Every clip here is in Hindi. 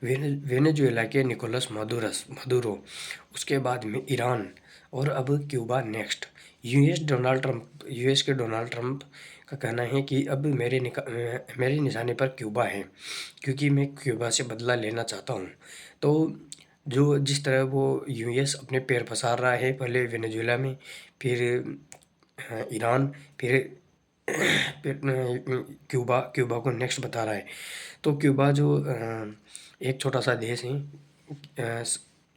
वेनेजुएला के निकोलस मदुरो, उसके बाद में ईरान और अब क्यूबा नेक्स्ट। यूएस के डोनाल्ड ट्रंप का कहना है कि अब मेरे निशाने पर क्यूबा है, क्योंकि मैं क्यूबा से बदला लेना चाहता हूँ। तो जो जिस तरह वो यूएस अपने पैर पसार रहा है, पहले वेनेजुएला में, फिर ईरान, फिर क्यूबा क्यूबा को नेक्स्ट बता रहा है। तो क्यूबा जो एक छोटा सा देश है,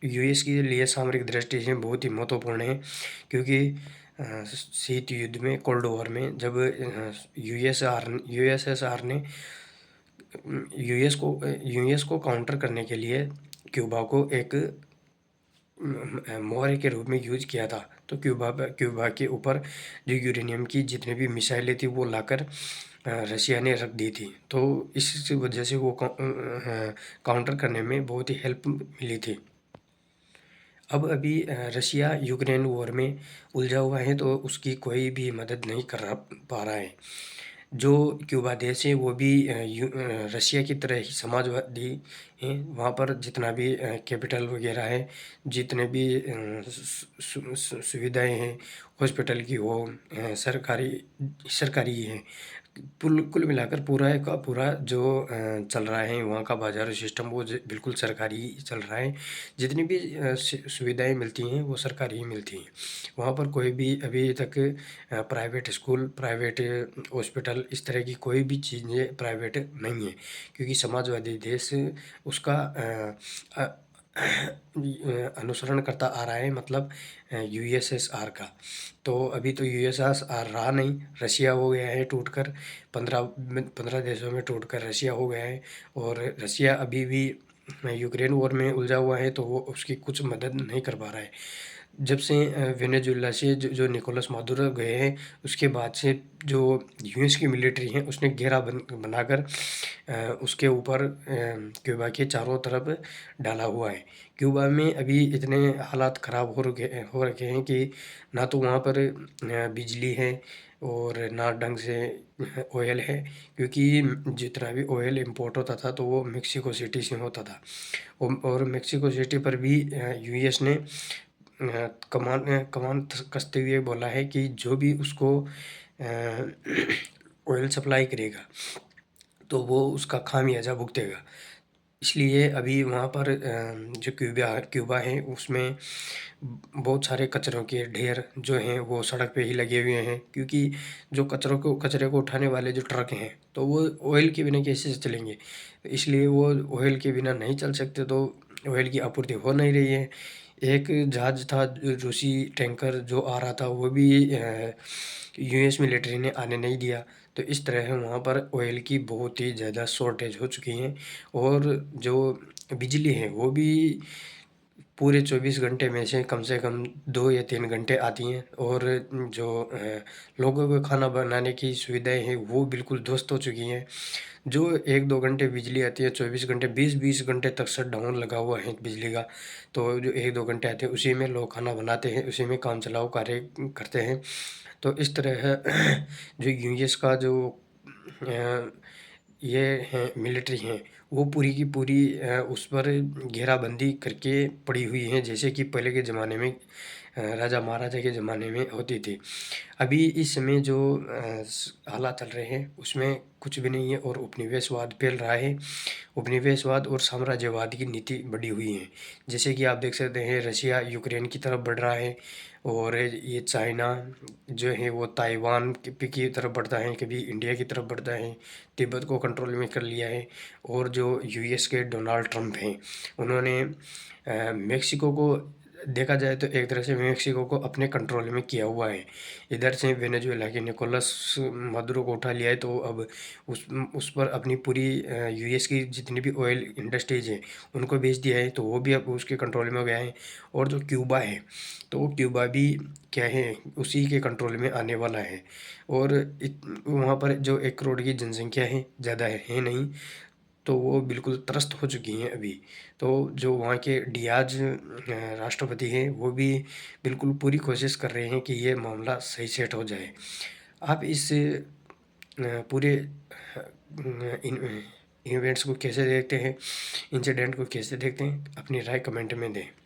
यूएस के लिए सामरिक दृष्टि से बहुत ही महत्वपूर्ण है, क्योंकि शीत युद्ध में, कोल्ड वॉर में, जब यूएसएसआर ने यूएस को काउंटर करने के लिए क्यूबा को एक मोहरे के रूप में यूज किया था। तो क्यूबा के ऊपर जो यूरेनियम की जितने भी मिसाइलें थी वो लाकर रशिया ने रख दी थी। तो इस वजह से वो काउंटर करने में बहुत ही हेल्प मिली थी। अब अभी रशिया यूक्रेन वॉर में उलझा हुआ है, तो उसकी कोई भी मदद नहीं कर पा रहा है। जो क्यूबा देश है वो भी रशिया की तरह ही समाजवादी हैं। वहाँ पर जितना भी कैपिटल वगैरह है, जितने भी सुविधाएं हैं हॉस्पिटल की, वो सरकारी हैं। कुल मिलाकर पूरा का पूरा जो चल रहा है वहाँ का बाजार सिस्टम, वो बिल्कुल सरकारी ही चल रहा है। जितनी भी सुविधाएं मिलती हैं वो सरकारी ही मिलती हैं। वहाँ पर कोई भी अभी तक प्राइवेट स्कूल, प्राइवेट हॉस्पिटल, इस तरह की कोई भी चीज़ें प्राइवेट नहीं है, क्योंकि समाजवादी देश उसका अनुसरण करता आ रहा है, मतलब यूएसएसआर का। तो अभी तो यूएसएसआर रहा नहीं, रशिया हो गया है टूटकर, 15 देशों में टूटकर रशिया हो गया है। और रशिया अभी भी यूक्रेन वॉर में उलझा हुआ है, तो वो उसकी कुछ मदद नहीं कर पा रहा है। जब से वेनेजुएला से जो निकोलस मादुरो गए हैं, उसके बाद से जो यूएस की मिलिट्री है उसने घेरा बनाकर उसके ऊपर क्यूबा के चारों तरफ डाला हुआ है। क्यूबा में अभी इतने हालात ख़राब हो रखे हैं कि ना तो वहाँ पर बिजली है और ना ढंग से ऑयल है, क्योंकि जितना भी ऑयल इंपोर्ट होता था तो वो मेक्सिको सिटी से होता था। और मेक्सिको सिटी पर भी यूएस ने कमान कसते हुए बोला है कि जो भी उसको ऑयल सप्लाई करेगा तो वो उसका खामियाजा भुगतेगा। इसलिए अभी वहाँ पर जो क्यूबा है उसमें बहुत सारे कचरों के ढेर जो हैं वो सड़क पे ही लगे हुए हैं, क्योंकि जो कचरे को उठाने वाले जो ट्रक हैं तो वो ऑयल के बिना कैसे चलेंगे। इसलिए वो ऑयल के बिना नहीं चल सकते, तो ऑयल की आपूर्ति हो नहीं रही है। एक जहाज था रूसी टैंकर जो आ रहा था, वो भी यूएस मिलिट्री ने आने नहीं दिया। तो इस तरह वहाँ पर ऑयल की बहुत ही ज़्यादा शॉर्टेज हो चुकी है। और जो बिजली है वो भी पूरे 24 घंटे में से कम 2 या 3 घंटे आती हैं। और जो लोगों को खाना बनाने की सुविधाएं हैं वो बिल्कुल ध्वस्त हो चुकी हैं। जो 1-2 घंटे बिजली आती है, 24 घंटे, 20-20 घंटे तक शटडाउन लगा हुआ है बिजली का। तो जो 1-2 घंटे आते हैं उसी में लोग खाना बनाते हैं, उसी में काम चलाओ कार्य करते हैं। तो इस तरह जो यूएस का जो अ, ये हैं मिलिट्री हैं, वो पूरी की पूरी उस पर घेराबंदी करके पड़ी हुई हैं, जैसे कि पहले के ज़माने में राजा महाराजा के ज़माने में होती थी। अभी इस समय जो हालात चल रहे हैं उसमें कुछ भी नहीं है, और उपनिवेशवाद फैल रहा है। उपनिवेशवाद और साम्राज्यवाद की नीति बढ़ी हुई है। जैसे कि आप देख सकते हैं रशिया यूक्रेन की तरफ बढ़ रहा है, और ये चाइना जो है वो ताइवान की तरफ बढ़ता है, कभी इंडिया की तरफ बढ़ता है, तिब्बत को कंट्रोल में कर लिया है। और जो यूएस के डोनाल्ड ट्रंप हैं, उन्होंने मेक्सिको को, देखा जाए तो एक तरह से मेक्सिको को अपने कंट्रोल में किया हुआ है। इधर से वेनेजुएला के निकोलस मदुरो को उठा लिया है, तो अब उस पर अपनी पूरी यूएस की जितनी भी ऑयल इंडस्ट्रीज हैं उनको बेच दिया है, तो वो भी अब उसके कंट्रोल में हो गया है। और जो क्यूबा है, तो वो क्यूबा भी क्या है, उसी के कंट्रोल में आने वाला है। और वहाँ पर जो 1 करोड़ की जनसंख्या है, ज़्यादा है नहीं, तो वो बिल्कुल त्रस्त हो चुकी हैं अभी। तो जो वहाँ के डियाज राष्ट्रपति हैं वो भी बिल्कुल पूरी कोशिश कर रहे हैं कि ये मामला सही सेट हो जाए। आप इस पूरे इन इवेंट्स को कैसे देखते हैं, इंसिडेंट को कैसे देखते हैं, अपनी राय कमेंट में दें।